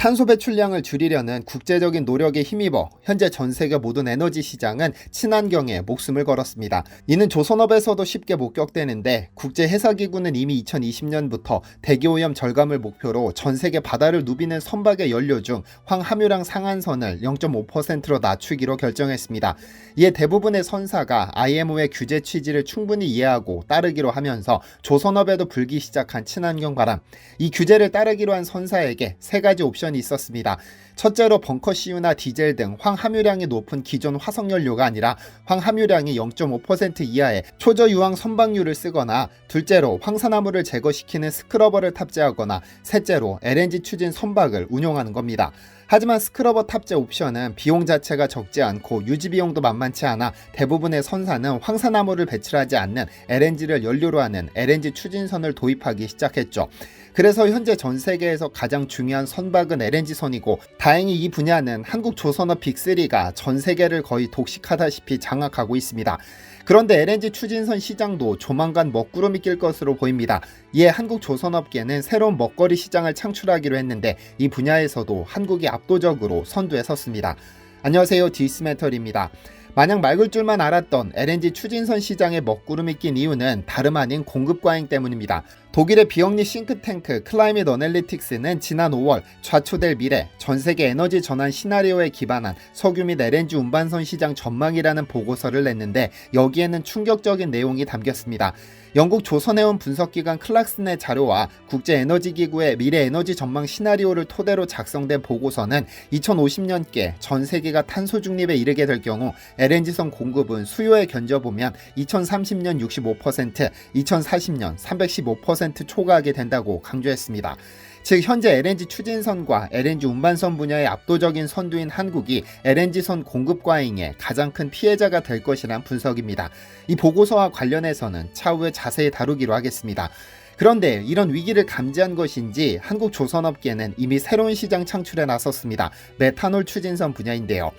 탄소 배출량을 줄이려는 국제적인 노력에 힘입어 현재 전 세계 모든 에너지 시장은 친환경에 목숨을 걸었습니다. 이는 조선업에서도 쉽게 목격되는데 국제해사기구는 이미 2020년부터 대기오염 절감을 목표로 전 세계 바다를 누비는 선박의 연료 중 황함유량 상한선을 0.5%로 낮추기로 결정했습니다. 이에 대부분의 선사가 IMO의 규제 취지를 충분히 이해하고 따르기로 하면서 조선업에도 불기 시작한 친환경 바람. 이 규제를 따르기로 한 선사에게 세 가지 옵션이 있었습니다. 첫째로 벙커CU나 디젤 등 황함유량이 높은 기존 화석연료가 아니라 황함유량이 0.5% 이하의 초저유황 선박유를 쓰거나, 둘째로 황산화물을 제거시키는 스크러버를 탑재하거나, 셋째로 LNG 추진 선박을 운용하는 겁니다. 하지만 스크러버 탑재 옵션은 비용 자체가 적지 않고 유지 비용도 만만치 않아 대부분의 선사는 황산화물을 배출하지 않는 LNG를 연료로 하는 LNG 추진선을 도입하기 시작했죠. 그래서 현재 전 세계에서 가장 중요한 선박은 LNG선이고, 다행히 이 분야는 한국 조선업 빅3가 전 세계를 거의 독식하다시피 장악하고 있습니다. 그런데 LNG 추진선 시장도 조만간 먹구름이 낄 것으로 보입니다. 이에 한국 조선업계는 새로운 먹거리 시장을 창출하기로 했는데, 이 분야에서도 한국이 압도적으로 선두에 섰습니다. 안녕하세요, 디스메털입니다. 마냥 맑을 줄만 알았던 LNG 추진선 시장에 먹구름이 낀 이유는 다름 아닌 공급 과잉 때문입니다. 독일의 비영리 싱크탱크 클라이밋 어널리틱스는 지난 5월 좌초될 미래 전세계 에너지 전환 시나리오에 기반한 석유 및 LNG 운반선 시장 전망이라는 보고서를 냈는데, 여기에는 충격적인 내용이 담겼습니다. 영국 조선해운 분석기관 클락슨의 자료와 국제에너지기구의 미래 에너지 전망 시나리오를 토대로 작성된 보고서는 2050년께 전 세계가 탄소 중립에 이르게 될 경우 LNG선 공급은 수요에 견져보면 2030년 65%, 2040년 315% 초과하게 된다고 강조했습니다. 즉 현재 LNG 추진선과 LNG 운반선 분야의 압도적인 선두인 한국이 LNG선 공급 과잉의 가장 큰 피해자가 될 것이란 분석입니다. 이 보고서와 관련해서는 차후에 자세히 다루기로 하겠습니다. 그런데 이런 위기를 감지한 것인지 한국 조선업계는 이미 새로운 시장 창출에 나섰습니다. 메탄올 추진선 분야인데요.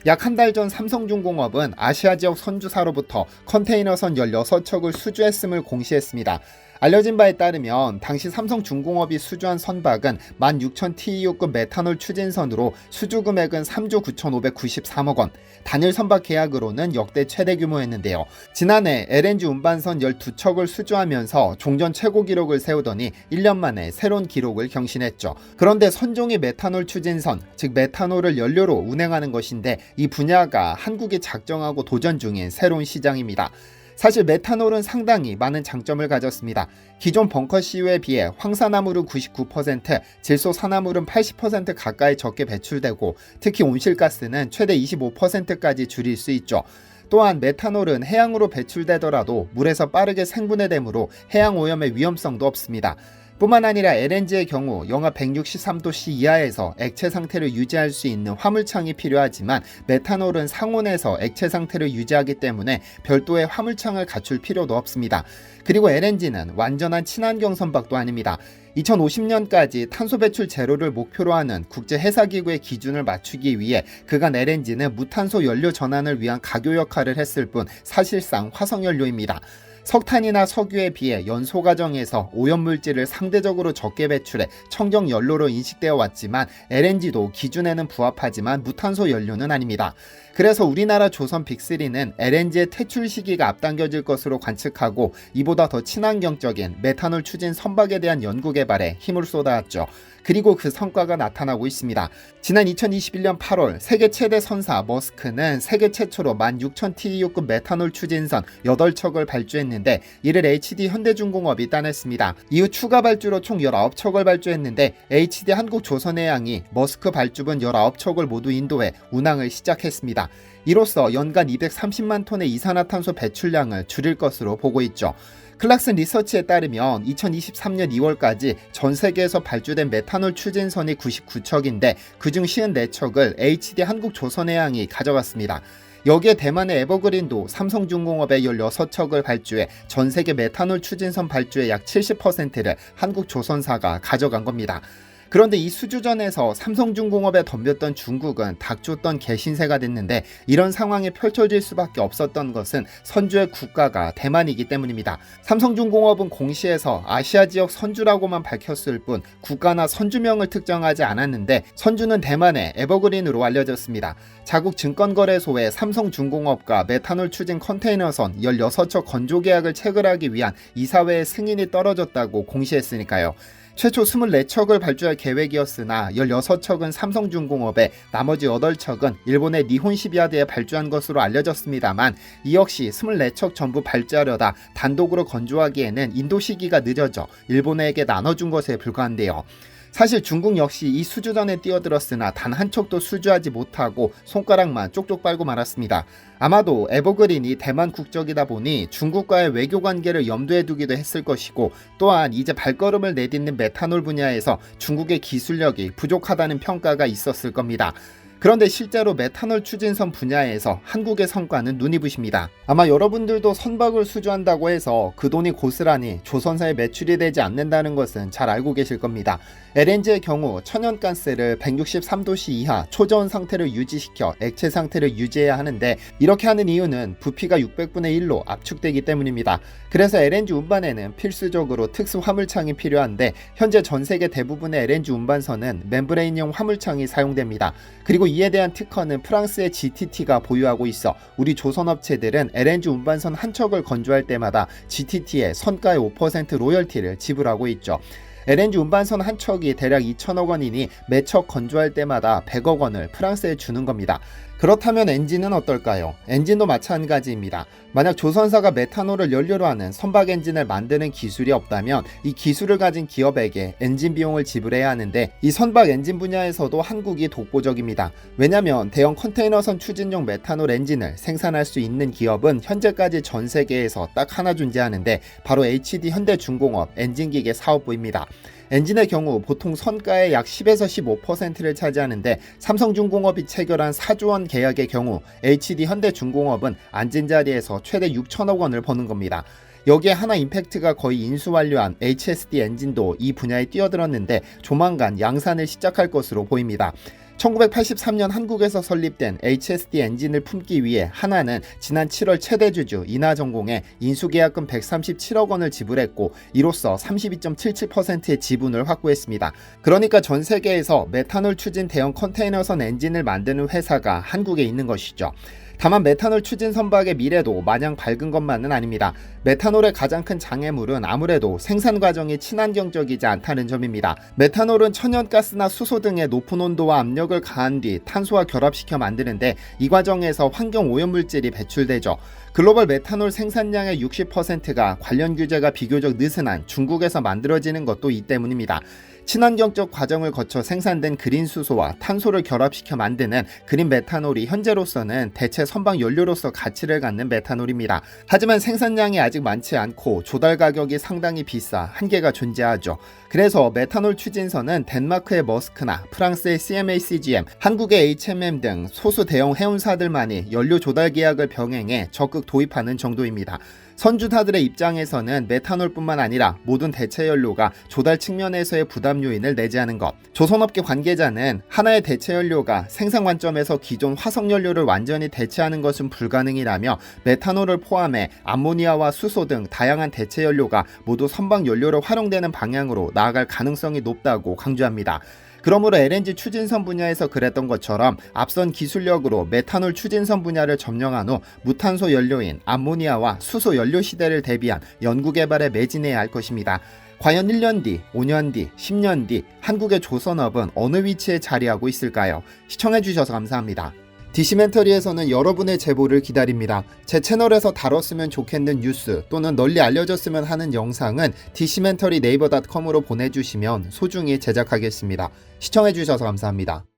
약 한 달 전 삼성중공업은 아시아 지역 선주사로부터 컨테이너선 16척을 수주했음을 공시했습니다. 알려진 바에 따르면 당시 삼성중공업이 수주한 선박은 16,000TEU급 메탄올 추진선으로 수주 금액은 3조 9,593억 원, 단일 선박 계약으로는 역대 최대 규모였는데요. 지난해 LNG 운반선 12척을 수주하면서 종전 최고 기록을 세우더니 1년 만에 새로운 기록을 경신했죠. 그런데 선종이 메탄올 추진선, 즉 메탄올을 연료로 운행하는 것인데, 이 분야가 한국이 작정하고 도전 중인 새로운 시장입니다. 사실 메탄올은 상당히 많은 장점을 가졌습니다. 기존 벙커CU에 비해 황산화물은 99%, 질소산화물은 80% 가까이 적게 배출되고, 특히 온실가스는 최대 25%까지 줄일 수 있죠. 또한 메탄올은 해양으로 배출되더라도 물에서 빠르게 생분해되므로 해양 오염의 위험성도 없습니다. 뿐만 아니라 LNG의 경우 영하 163도C 이하에서 액체 상태를 유지할 수 있는 화물창이 필요하지만, 메탄올은 상온에서 액체 상태를 유지하기 때문에 별도의 화물창을 갖출 필요도 없습니다. 그리고 LNG는 완전한 친환경 선박도 아닙니다. 2050년까지 탄소 배출 제로를 목표로 하는 국제해사기구의 기준을 맞추기 위해 그간 LNG는 무탄소 연료 전환을 위한 가교 역할을 했을 뿐 사실상 화석연료입니다. 석탄이나 석유에 비해 연소 과정에서 오염물질을 상대적으로 적게 배출해 청정 연료로 인식되어 왔지만, LNG도 기준에는 부합하지만 무탄소 연료는 아닙니다. 그래서 우리나라 조선 빅3는 LNG의 퇴출 시기가 앞당겨질 것으로 관측하고, 이보다 더 친환경적인 메탄올 추진 선박에 대한 연구 개발에 힘을 쏟아왔죠. 그리고 그 성과가 나타나고 있습니다. 지난 2021년 8월 세계 최대 선사 머스크는 세계 최초로 16,000TEU급 메탄올 추진선 8척을 발주했는데, 이를 HD 현대중공업이 따냈습니다. 이후 추가 발주로 총 19척을 발주했는데, HD 한국조선해양이 머스크 발주분 19척을 모두 인도해 운항을 시작했습니다. 이로써 연간 230만 톤의 이산화탄소 배출량을 줄일 것으로 보고 있죠. 클락슨 리서치에 따르면 2023년 2월까지 전 세계에서 발주된 메탄올 추진선이 99척인데 그중 54척을 HD 한국조선해양이 가져갔습니다. 여기에 대만의 에버그린도 삼성중공업의 16척을 발주해 전 세계 메탄올 추진선 발주의 약 70%를 한국조선사가 가져간 겁니다. 그런데 이 수주전에서 삼성중공업에 덤볐던 중국은 닥쳤던 개신세가 됐는데, 이런 상황이 펼쳐질 수밖에 없었던 것은 선주의 국가가 대만이기 때문입니다. 삼성중공업은 공시에서 아시아 지역 선주라고만 밝혔을 뿐 국가나 선주명을 특정하지 않았는데, 선주는 대만의 에버그린으로 알려졌습니다. 자국 증권거래소에 삼성중공업과 메탄올 추진 컨테이너선 16척 건조 계약을 체결하기 위한 이사회의 승인이 떨어졌다고 공시했으니까요. 최초 24척을 발주할 계획이었으나 16척은 삼성중공업에, 나머지 8척은 일본의 니혼시비아드에 발주한 것으로 알려졌습니다만, 이 역시 24척 전부 발주하려다 단독으로 건조하기에는 인도 시기가 늦어져 일본에게 나눠준 것에 불과한데요. 사실 중국 역시 이 수주전에 뛰어들었으나 단 한 척도 수주하지 못하고 손가락만 쪽쪽 빨고 말았습니다. 아마도 에버그린이 대만 국적이다 보니 중국과의 외교 관계를 염두에 두기도 했을 것이고, 또한 이제 발걸음을 내딛는 메탄올 분야에서 중국의 기술력이 부족하다는 평가가 있었을 겁니다. 그런데 실제로 메탄올 추진선 분야에서 한국의 성과는 눈이 부십니다. 아마 여러분들도 선박을 수주한다고 해서 그 돈이 고스란히 조선사에 매출이 되지 않는다는 것은 잘 알고 계실 겁니다. LNG의 경우 천연가스를 163도씨 이하 초저온 상태를 유지시켜 액체 상태를 유지해야 하는데, 이렇게 하는 이유는 부피가 600분의 1로 압축되기 때문입니다. 그래서 LNG 운반에는 필수적으로 특수 화물창이 필요한데, 현재 전 세계 대부분의 LNG 운반선은 멤브레인형 화물창이 사용됩니다. 그리고 이에 대한 특허는 프랑스의 GTT가 보유하고 있어 우리 조선업체들은 LNG 운반선 한 척을 건조할 때마다 GTT의 선가의 5% 로열티를 지불하고 있죠. LNG 운반선 한 척이 대략 2천억 원이니 매척 건조할 때마다 100억 원을 프랑스에 주는 겁니다. 그렇다면 엔진은 어떨까요? 엔진도 마찬가지입니다. 만약 조선사가 메탄올을 연료로 하는 선박 엔진을 만드는 기술이 없다면 이 기술을 가진 기업에게 엔진 비용을 지불해야 하는데, 이 선박 엔진 분야에서도 한국이 독보적입니다. 왜냐면 대형 컨테이너선 추진용 메탄올 엔진을 생산할 수 있는 기업은 현재까지 전 세계에서 딱 하나 존재하는데, 바로 HD 현대중공업 엔진기계 사업부입니다. 엔진의 경우 보통 선가의 약 10에서 15%를 차지하는데, 삼성중공업이 체결한 4조 원 계약의 경우 HD 현대중공업은 앉은 자리에서 최대 6천억 원을 버는 겁니다. 여기에 하나 임팩트가 거의 인수 완료한 HSD 엔진도 이 분야에 뛰어들었는데 조만간 양산을 시작할 것으로 보입니다. 1983년 한국에서 설립된 HSD 엔진을 품기 위해 하나는 지난 7월 최대 주주 인하전공에 인수계약금 137억 원을 지불했고, 이로써 32.77%의 지분을 확보했습니다. 그러니까 전 세계에서 메탄올 추진 대형 컨테이너선 엔진을 만드는 회사가 한국에 있는 것이죠. 다만 메탄올 추진 선박의 미래도 마냥 밝은 것만은 아닙니다. 메탄올의 가장 큰 장애물은 아무래도 생산 과정이 친환경적이지 않다는 점입니다. 메탄올은 천연가스나 수소 등의 높은 온도와 압력을 가한 뒤 탄소와 결합시켜 만드는데, 이 과정에서 환경 오염물질이 배출되죠. 글로벌 메탄올 생산량의 60%가 관련 규제가 비교적 느슨한 중국에서 만들어지는 것도 이 때문입니다. 친환경적 과정을 거쳐 생산된 그린 수소와 탄소를 결합시켜 만드는 그린 메탄올이 현재로서는 대체 선박 연료로서 가치를 갖는 메탄올입니다. 하지만 생산량이 아직 많지 않고 조달 가격이 상당히 비싸 한계가 존재하죠. 그래서 메탄올 추진선은 덴마크의 머스크나 프랑스의 CMA CGM, 한국의 HMM 등 소수 대형 해운사들만이 연료 조달 계약을 병행해 적극 도입하는 정도입니다. 선주사들의 입장에서는 메탄올뿐만 아니라 모든 대체 연료가 조달 측면에서의 부담 요인을 내재하는 것. 조선업계 관계자는 하나의 대체 연료가 생산 관점에서 기존 화석 연료를 완전히 대체하는 것은 불가능이라며, 메탄올을 포함해 암모니아와 수소 등 다양한 대체 연료가 모두 선박 연료로 활용되는 방향으로 나아갈 가능성이 높다고 강조합니다. 그러므로 LNG 추진선 분야에서 그랬던 것처럼 앞선 기술력으로 메탄올 추진선 분야를 점령한 후 무탄소 연료인 암모니아와 수소 연료 시대를 대비한 연구개발에 매진해야 할 것입니다. 과연 1년 뒤, 5년 뒤, 10년 뒤 한국의 조선업은 어느 위치에 자리하고 있을까요? 시청해주셔서 감사합니다. 디시멘터리에서는 여러분의 제보를 기다립니다. 제 채널에서 다뤘으면 좋겠는 뉴스 또는 널리 알려졌으면 하는 영상은 디시멘터리 네이버.com으로 보내주시면 소중히 제작하겠습니다. 시청해주셔서 감사합니다.